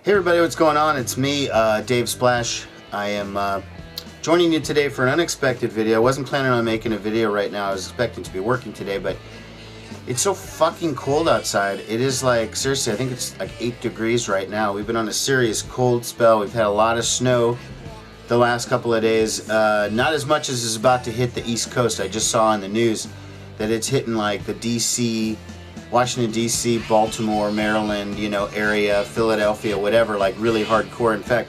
Hey everybody, what's going on? It's me, Dave Splash. I am joining you today for an unexpected video. I wasn't planning on making a video right now. I was expecting to be working today, but it's so fucking cold outside. It is like, seriously, I think it's like 8 degrees right now. We've been on a serious cold spell. We've had a lot of snow the last couple of days. Not as much as is about to hit the East Coast. I just saw on the news that it's hitting like the DC, Washington D.C., Baltimore, Maryland, area, Philadelphia, whatever, like really hardcore. In fact,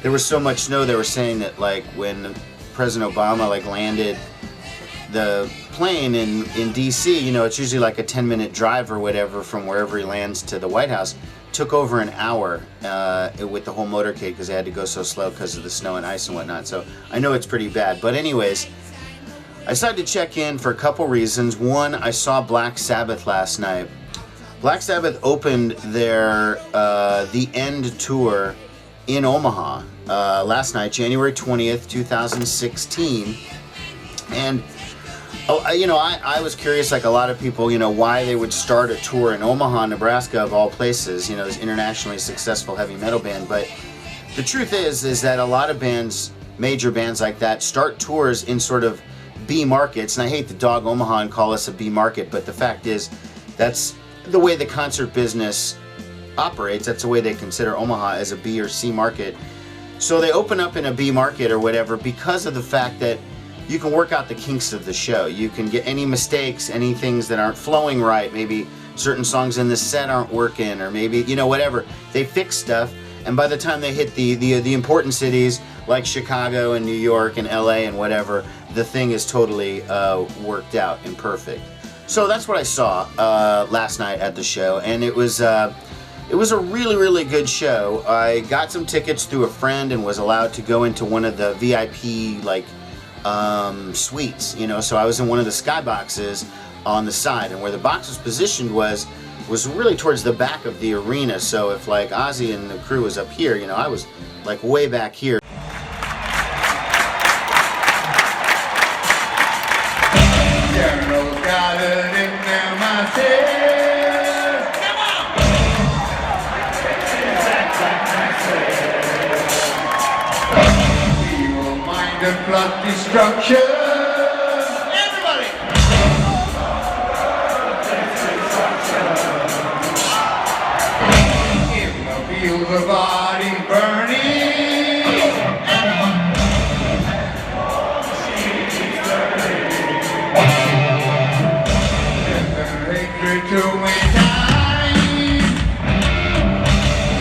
there was so much snow they were saying that like when President Obama like landed the plane in D.C., it's usually like a 10-minute drive or whatever from wherever he lands to the White House. Took over an hour with the whole motorcade because they had to go so slow because of the snow and ice and whatnot. So I know it's pretty bad. But anyways, I decided to check in for a couple reasons. One, I saw Black Sabbath last night. Black Sabbath opened their The End tour in Omaha last night, January 20th, 2016. And I was curious, like a lot of people, why they would start a tour in Omaha, Nebraska, of all places, this internationally successful heavy metal band. But the truth is that a lot of bands, major bands like that, start tours in sort of B markets, and I hate to dog Omaha and call us a B market, but the fact is that's the way the concert business operates. That's the way they consider Omaha, as a B or C market. So they open up in a B market or whatever because of the fact that you can work out the kinks of the show. You can get any mistakes, any things that aren't flowing right, maybe certain songs in the set aren't working, or maybe whatever. They fix stuff, and by the time they hit the important cities like Chicago and New York and LA and whatever, the thing is totally worked out and perfect. So that's what I saw last night at the show, and it was a really good show. I got some tickets through a friend and was allowed to go into one of the VIP suites. So I was in one of the skyboxes on the side, and where the box was positioned was really towards the back of the arena. So if like Ozzy and the crew was up here, I was like way back here. Plot destruction. Everybody. In the fields of body burning. Everyone. Hatred to my time.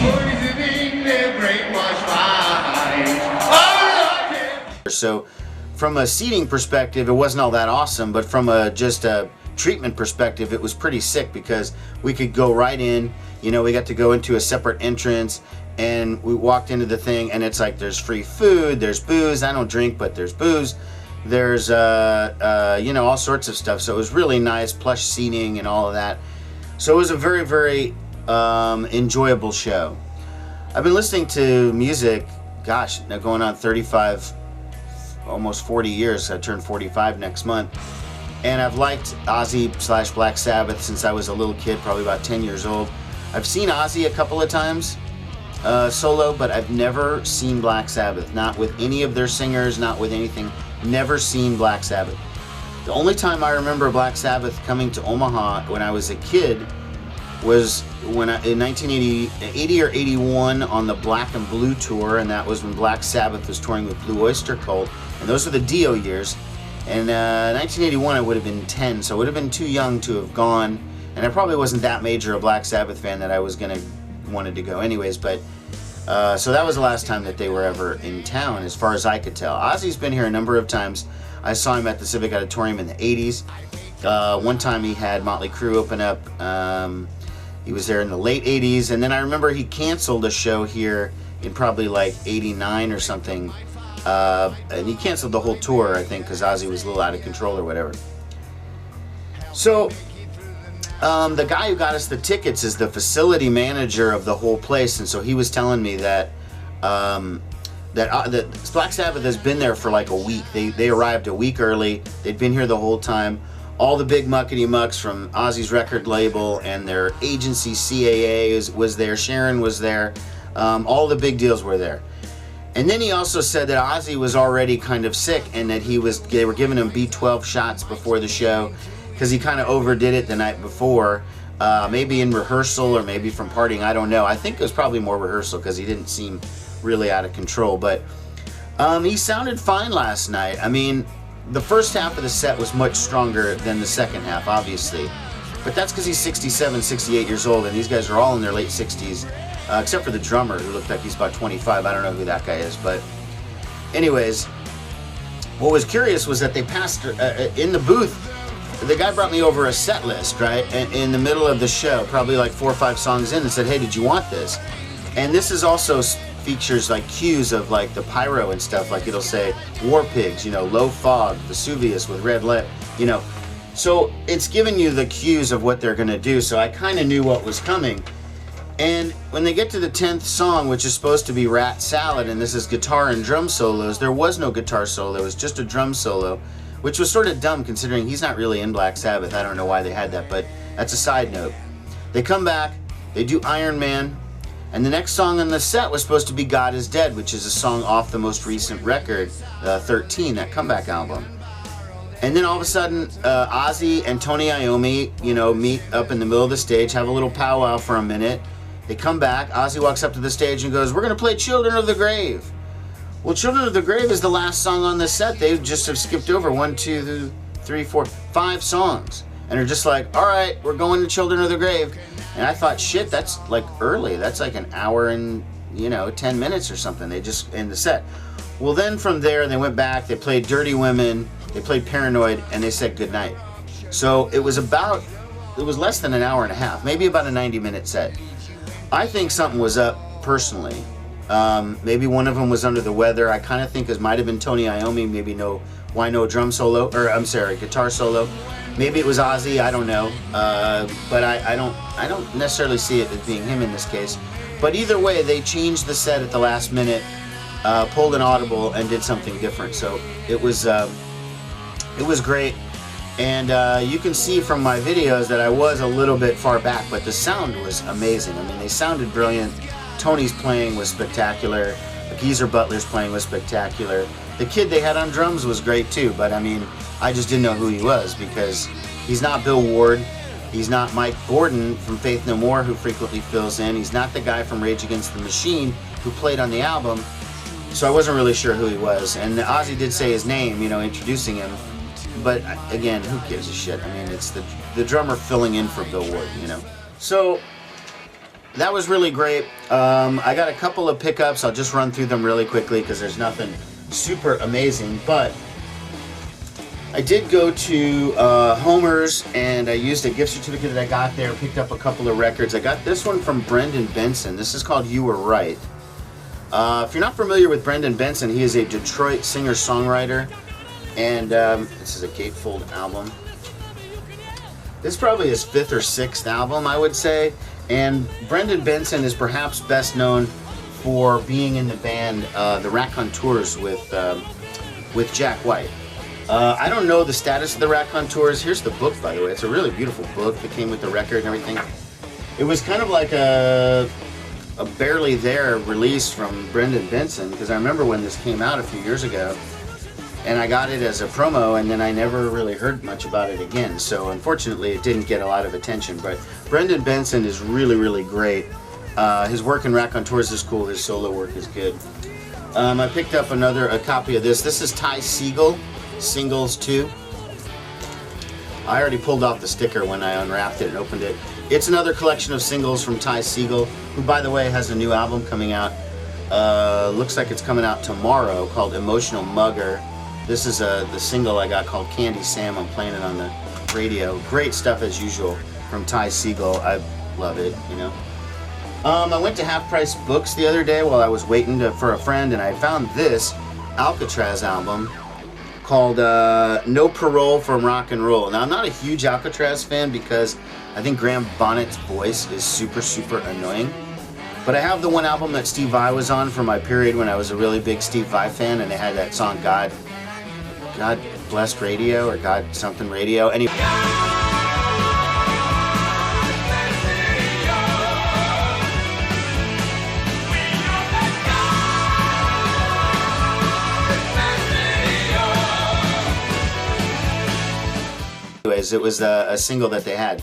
Poisoning their brainwashed minds. So from a seating perspective, it wasn't all that awesome, but from just a treatment perspective, it was pretty sick because we could go right in, we got to go into a separate entrance, and we walked into the thing, and it's like there's free food, there's booze. I don't drink, but there's booze. There's all sorts of stuff. So it was really nice, plush seating and all of that. So it was a very enjoyable show. I've been listening to music, gosh, now going on 35, almost 40 years. I turn 45 next month, and I've liked Ozzy / Black Sabbath since I was a little kid, probably about 10 years old. I've seen Ozzy a couple of times solo, but I've never seen Black Sabbath, not with any of their singers, not with anything. Never seen Black Sabbath. The only time I remember Black Sabbath coming to Omaha when I was a kid was when in 1980 or 81 on the Black and Blue tour, and that was when Black Sabbath was touring with Blue Oyster Cult, and those were the Dio years. And 1981 I would have been 10, so I would have been too young to have gone, and I probably wasn't that major a Black Sabbath fan that I was wanted to go anyways. But so that was the last time that they were ever in town, as far as I could tell. Ozzy's been here a number of times. I saw him at the Civic Auditorium in the 80s. One time he had Motley Crue open up. He was there in the late 80s, and then I remember he canceled a show here in probably like 89 or something, and he canceled the whole tour, I think, because Ozzy was a little out of control or whatever. So the guy who got us the tickets is the facility manager of the whole place, and so he was telling me that that Black Sabbath has been there for like a week. They arrived a week early. They'd been here the whole time. All the big muckety mucks from Ozzy's record label and their agency CAA was there. Sharon was there. All the big deals were there. And then he also said that Ozzy was already kind of sick and that they were giving him B12 shots before the show because he kind of overdid it the night before. Maybe in rehearsal or maybe from partying, I don't know. I think it was probably more rehearsal because he didn't seem really out of control. But he sounded fine last night. I mean, the first half of the set was much stronger than the second half, obviously. But that's because he's 67, 68 years old, and these guys are all in their late 60s. Except for the drummer, who looked like he's about 25. I don't know who that guy is, but anyways, what was curious was that they passed in the booth. The guy brought me over a set list, right, in the middle of the show, probably like 4 or 5 songs in, and said, "Hey, did you want this?" And this is also features like cues of like the pyro and stuff. Like it'll say War Pigs, Low Fog, Vesuvius with red lit, So it's giving you the cues of what they're gonna do. So I kind of knew what was coming. And when they get to the 10th song, which is supposed to be Rat Salad, and this is guitar and drum solos, there was no guitar solo, it was just a drum solo, which was sort of dumb considering he's not really in Black Sabbath. I don't know why they had that, but that's a side note. They come back, they do Iron Man, and the next song on the set was supposed to be God Is Dead, which is a song off the most recent record, 13, that comeback album. And then all of a sudden, Ozzy and Tony Iommi, meet up in the middle of the stage, have a little powwow for a minute. They come back, Ozzy walks up to the stage and goes, "We're going to play Children of the Grave." Well, Children of the Grave is the last song on the set. They just have skipped over 1, 2, 3, 4, 5 songs. And they're just like, "All right, we're going to Children of the Grave." And I thought, shit, that's like early. That's like an hour and, 10 minutes or something. They just end the set. Well, then from there, they went back, they played Dirty Women, they played Paranoid, and they said goodnight. So it was less than an hour and a half, maybe about a 90-minute set. I think something was up personally. Maybe one of them was under the weather. I kind of think it might have been Tony Iommi. Maybe no guitar solo. Maybe it was Ozzy. I don't know. But I don't necessarily see it as being him in this case. But either way, they changed the set at the last minute, pulled an audible, and did something different. So it was great. And you can see from my videos that I was a little bit far back, but the sound was amazing. I mean, they sounded brilliant. Tony's playing was spectacular. Geezer Butler's playing was spectacular. The kid they had on drums was great too, but I mean, I just didn't know who he was because he's not Bill Ward. He's not Mike Gordon from Faith No More, who frequently fills in. He's not the guy from Rage Against the Machine who played on the album. So I wasn't really sure who he was. And Ozzy did say his name, introducing him. But again, who gives a shit? I mean, it's the drummer filling in for Bill Ward, So that was really great. I got a couple of pickups. I'll just run through them really quickly because there's nothing super amazing. But I did go to Homer's and I used a gift certificate that I got there, picked up a couple of records. I got this one from Brendan Benson. This is called You Were Right. If you're not familiar with Brendan Benson, he is a Detroit singer-songwriter. And this is a gatefold album. This is probably his 5th or 6th album, I would say. And Brendan Benson is perhaps best known for being in the band the Raconteurs with Jack White. I don't know the status of the Raconteurs. Here's the book, by the way. It's a really beautiful book that came with the record and everything. It was kind of like a barely there release from Brendan Benson, because I remember when this came out a few years ago. And I got it as a promo, and then I never really heard much about it again. So unfortunately, it didn't get a lot of attention. But Brendan Benson is really, really great. His work in Raconteurs is cool. His solo work is good. I picked up a copy of this. This is Ty Segall, Singles 2. I already pulled off the sticker when I unwrapped it and opened it. It's another collection of singles from Ty Segall, who, by the way, has a new album coming out. Looks like it's coming out tomorrow, called Emotional Mugger. This is the single I got called Candy Sam. I'm playing it on the radio. Great stuff as usual from Ty Segall. I love it, I went to Half Price Books the other day while I was waiting for a friend, and I found this Alcatraz album called No Parole from Rock and Roll. Now, I'm not a huge Alcatraz fan because I think Graham Bonnet's voice is super, super annoying. But I have the one album that Steve Vai was on for my period when I was a really big Steve Vai fan, and they had that song God Blessed Radio or God something Radio. Anyway. is. It was a single that they had.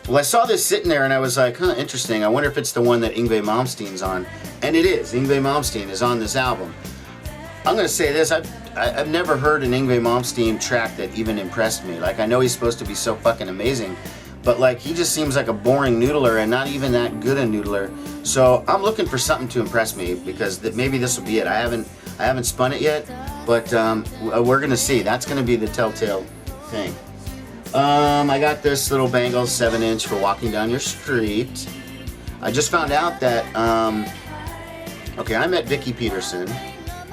Well, I saw this sitting there and I was like, huh, interesting. I wonder if it's the one that Yngwie Malmsteen's on. And it is. Yngwie Malmsteen is on this album. I'm going to say this. I've never heard an Yngwie Malmsteen track that even impressed me. Like, I know he's supposed to be so fucking amazing, but like, he just seems like a boring noodler and not even that good a noodler. So I'm looking for something to impress me, because maybe this will be it. I haven't spun it yet, but we're going to see. That's going to be the telltale thing. I got this little Bangles 7-inch for walking down your street. I just found out that, okay, I met Vicki Peterson,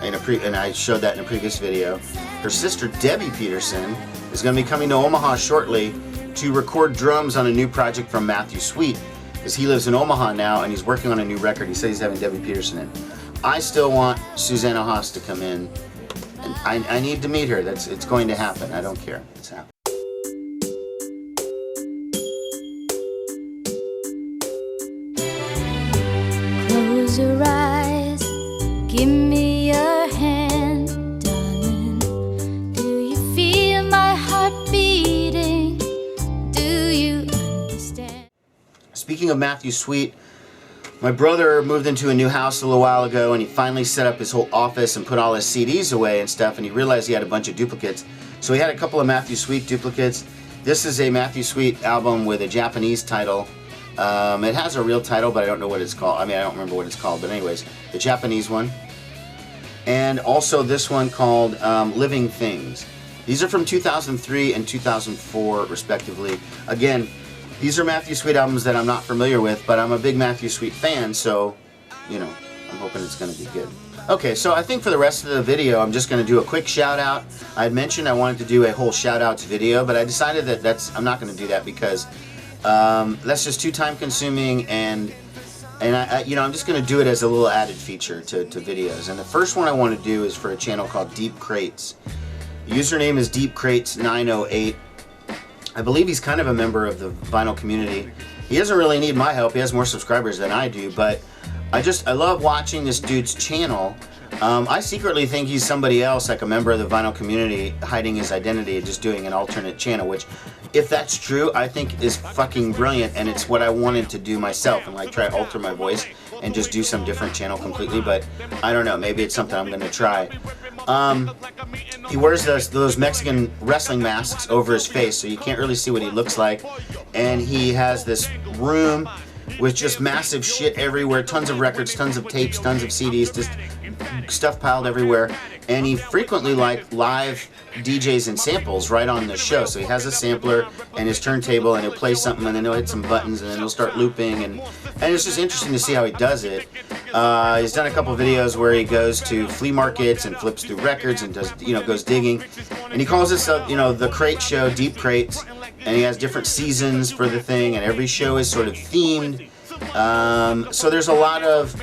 and I showed that in a previous video. Her sister Debbie Peterson is going to be coming to Omaha shortly to record drums on a new project from Matthew Sweet, because he lives in Omaha now and he's working on a new record. He said he's having Debbie Peterson in. I still want Susanna Haas to come in, and I need to meet her. It's going to happen. I don't care. It's happening. Close your eyes, give me your hand, darling. Do you feel my heart beating? Do you understand? Speaking of Matthew Sweet, my brother moved into a new house a little while ago, and he finally set up his whole office and put all his CDs away and stuff, and he realized he had a bunch of duplicates. So he had a couple of Matthew Sweet duplicates. This is a Matthew Sweet album with a Japanese title. It has a real title, but I don't know what it's called. I mean, I don't remember what it's called, but anyways, the Japanese one. And also this one called Living Things. These are from 2003 and 2004, respectively. Again, these are Matthew Sweet albums that I'm not familiar with, but I'm a big Matthew Sweet fan, so, you know, I'm hoping it's going to be good. Okay, so I think for the rest of the video, I'm just going to do a quick shout-out. I had mentioned I wanted to do a whole shout-outs video, but I decided that I'm not going to do that because that's just too time-consuming, and I'm just going to do it as a little added feature to videos. And the first one I want to do is for a channel called Deep Crates. The username is DeepCrates908. I believe he's kind of a member of the vinyl community. He doesn't really need my help. He has more subscribers than I do, but I love watching this dude's channel. I secretly think he's somebody else, like a member of the vinyl community, hiding his identity and just doing an alternate channel, which, if that's true, I think is fucking brilliant, and it's what I wanted to do myself, and like try to alter my voice and just do some different channel completely, but I don't know, maybe it's something I'm going to try. He wears those Mexican wrestling masks over his face, so you can't really see what he looks like, and he has this room with just massive shit everywhere, tons of records, tons of tapes, tons of CDs, just stuff piled everywhere, and he frequently live DJs and samples right on the show. So he has a sampler and his turntable, and he'll play something, and then he'll hit some buttons, and then he'll start looping, and it's just interesting to see how he does it. He's done a couple videos where he goes to flea markets and flips through records and does, goes digging, and he calls this up, the Crate Show, Deep Crates, and he has different seasons for the thing, and every show is sort of themed. So there's a lot of,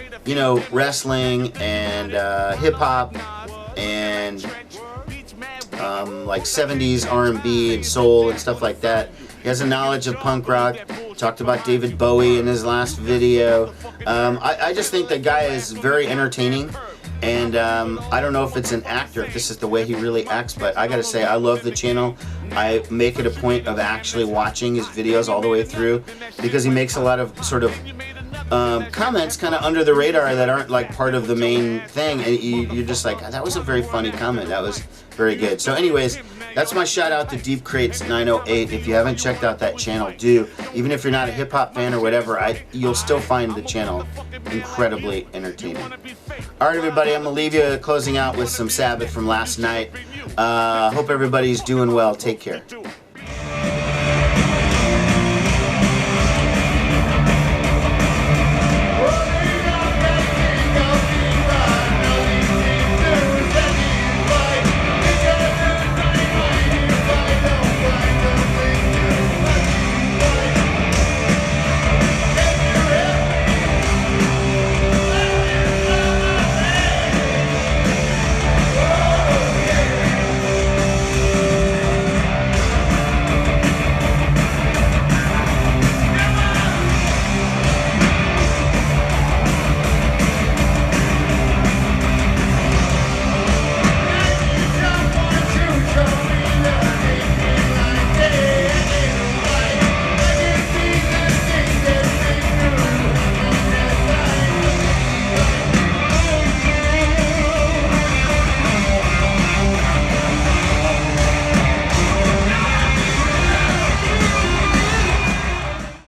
wrestling and hip hop and like 70s R&B and soul and stuff like that. He has a knowledge of punk rock. Talked about David Bowie in his last video. I just think that guy is very entertaining, and I don't know if it's an actor, if this is the way he really acts, but I gotta say, I love the channel. I make it a point of actually watching his videos all the way through, because he makes a lot of sort of comments kind of under the radar that aren't like part of the main thing, and you're just like, that was a very funny comment, that was very good. So anyways, that's my shout out to Deep Crates 908. If you haven't checked out that channel, do. Even if you're not a hip hop fan or whatever, you'll still find the channel incredibly entertaining. Alright everybody, I'm going to leave you closing out with some Sabbath from last night. Hope everybody's doing well. Take care.